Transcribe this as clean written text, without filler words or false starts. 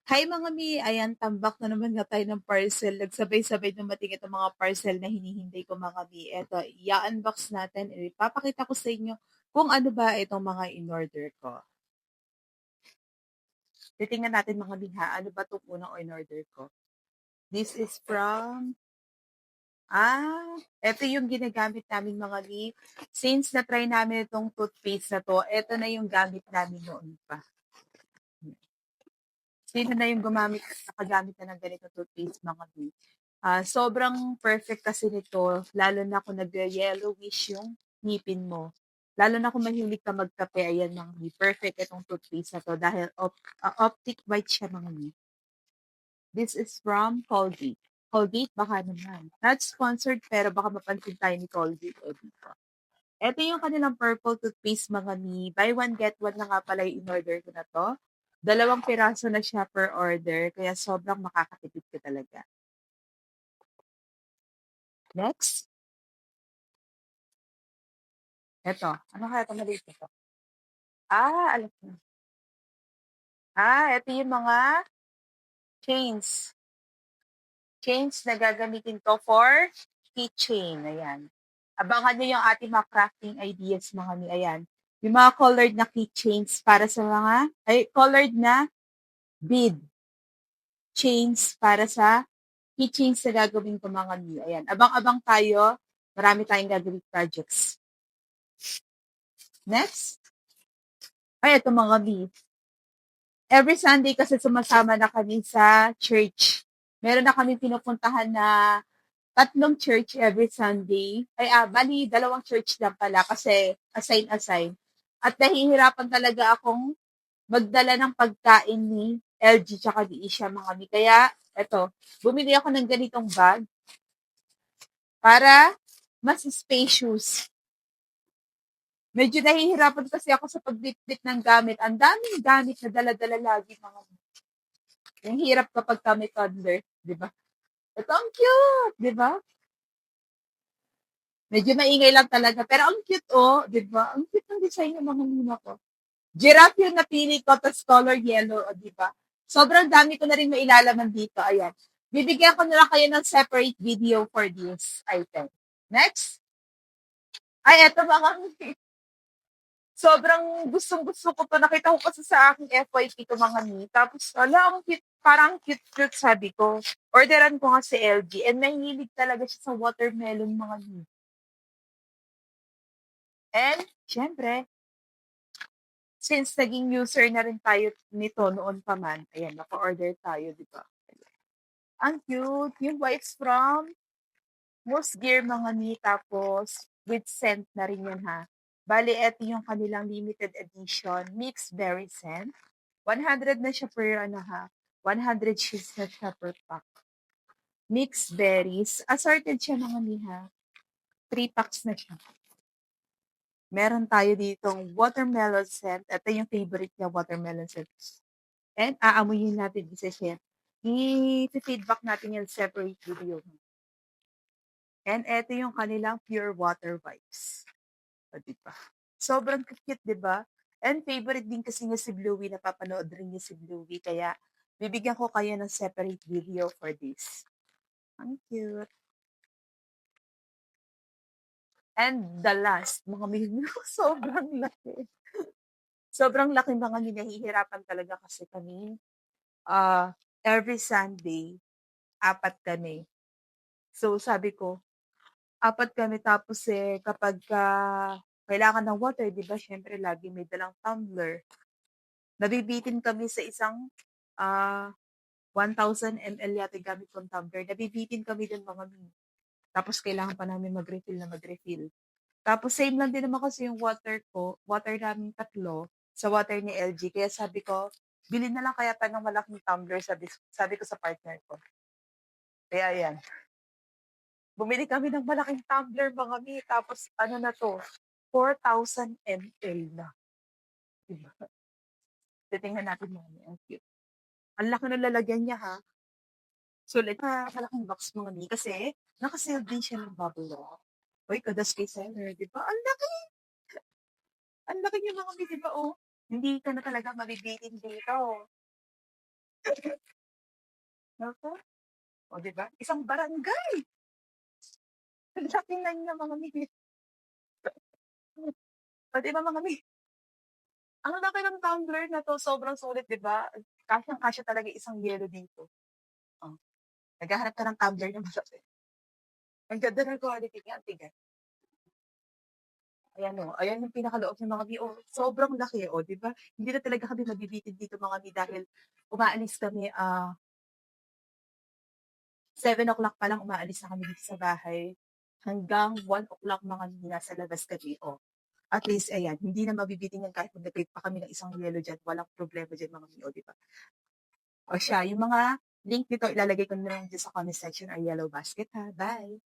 Hi mga mi, ayan tambak na naman nga tayo ng parcel. Nagsabay-sabay dumating itong mga parcel na hinihintay ko mga mi. Eto, i-unbox natin. Ipapakita ko sa inyo kung ano ba itong mga in-order ko. Titingnan natin mga mi ha, ano ba itong unang in-order ko. This is from, eto yung ginagamit namin mga mi. Since na-try namin itong toothpaste na to, eto na yung gamit namin noon pa. Sino na yung nakagamit na ng ganito toothpaste mga mi. Sobrang perfect kasi nito, lalo na kung nag-yellowish yung ngipin mo. Lalo na kung mahilig ka magkape, ayan mga mi. Perfect itong toothpaste na to dahil optic white siya mga mi. This is from Colgate. Colgate, baka naman. Not sponsored, pero baka mapansin tayo ni Colgate. O dito. Ito yung kanilang purple toothpaste mga mi. Buy one, get one na nga pala yung in-order ko na to. 2 piraso na siya per order, kaya sobrang makakatipid ka talaga. Next. Eto, ano kaya ito maliit ito? Alam ko na. Ito yung mga chains. Chains na gagamitin ko for keychain. Ayan. Abangan nyo yung ating mga crafting ideas mga mi. Ayan. Yung mga colored na keychains para sa mga, colored na bead chains para sa keychains na gagawin ko mga mi. Ayan. Abang-abang tayo. Marami tayong gagawin projects. Next. Ito mga mi. Every Sunday kasi sumasama na kami sa church. Meron na kami pinupuntahan na 3 church every Sunday. Bali, 2 church lang pala kasi assign. At nahihirapan talaga akong magdala ng pagkain ni LG tsaka ni Isha mga mi. Kaya, eto, bumili ako ng ganitong bag para mas spacious. Medyo nahihirapan kasi ako sa pagbitbit ng gamit. Ang daming gamit na dala-dala lagi mga mi. Yung hirap kapag kami toddler, di ba? Ito ang cute, di ba? Medyo maingay lang talaga. Pero ang cute, di ba? Ang cute ng design ng mga nina ko. Giraffe yung napili ko, tapos color yellow, di ba? Sobrang dami ko na rin mailalaman dito. Ayan. Bibigyan ko na lang kayo ng separate video for this item. Next. Eto mga sobrang gustong-gusto ko to. Nakita ko kasi sa aking FYP ko mga ni. Tapos, ang cute, parang cute sabi ko. Orderan ko nga si LG and nahihilig talaga siya sa watermelon mga ni. And, syempre, since naging user na rin tayo nito noon pa man, ayan, naka-order tayo, di ba? Ang cute. Yung wipes from Moose Gear mga ni, tapos with scent na rin yan ha. Bali, eto yung kanilang limited edition mixed berry scent. 100 na siya per 100 sheets na siya per pack. Mixed berries. Assorted siya mga ni ha. 3 packs na siya. Meron tayo ditong watermelon scent. Ito yung favorite niya, watermelon scent. And aamuyin natin isa siya. I-feedback natin yung separate video. And ito yung kanilang pure water wipes. O, diba? Sobrang cute, diba? And favorite din kasi niya si Bluey. Napapanood rin niya si Bluey. Kaya bibigyan ko kayo ng separate video for this. Ang cute. And the last, mga mihino, sobrang laki. Sobrang laki mga nahihirapan talaga kasi kami. Every Sunday, 4 kami. So sabi ko, 4 kami tapos kapag kailangan ng water, 'di ba? Syempre lagi may dalang tumbler. Nabibitin kami sa isang 1,000 ml yata gamit kong tumbler. Nabibitin kami dun mga mi. Tapos kailangan pa namin mag-refill. Tapos same lang din naman kasi yung water namin 3 sa water ni LG. Kaya sabi ko, bilhin na lang kaya tayo ng malaking tumbler, sabi ko sa partner ko. Kaya yan. Bumili kami ng malaking tumbler mga mi. Tapos ano na to, 4,000 ml na. Diba? Titingnan natin mga mi. Ang cute. Ang laki ng lalagyan niya ha. Sulit. Malaking box mga mi. Kasi nakasale din siya ng bubble wrap. Uy, kadas kay seller. Diba? Ang laki. Ang laki niya mga mi. Diba? Hindi ka na talaga mabibitin dito. Naku, oh, 'di ba? Isang barangay, ang laki na niya mga mi oh, 'di ba mga mi ang laki ng tumbler na 'to, sobrang sulit, 'di ba? Kasyang-kasya talaga isang yelo dito. Oh, naghahanap ka ng tumbler na malaki. Ang ganda ng quality niya, ang tigas. Ayan, oh, ayan yung pinakaloob ng mga mi, oh, sobrang laki, oh, 'di ba? Hindi na talaga kami mabibitin dito mga mi dahil umaalis kami, 7 o'clock pa lang umaalis na kami dito sa bahay, hanggang 1 o'clock mga mi nasa labas kami, oh. At least ayan, hindi na mabibitin yan kahit maglagay pa kami ng isang yelo diyan, walang problema diyan mga mi, oh, 'di ba? O siya, yung mga link nito ilalagay ko na lang diyan sa comment section or yellow basket ha. Bye.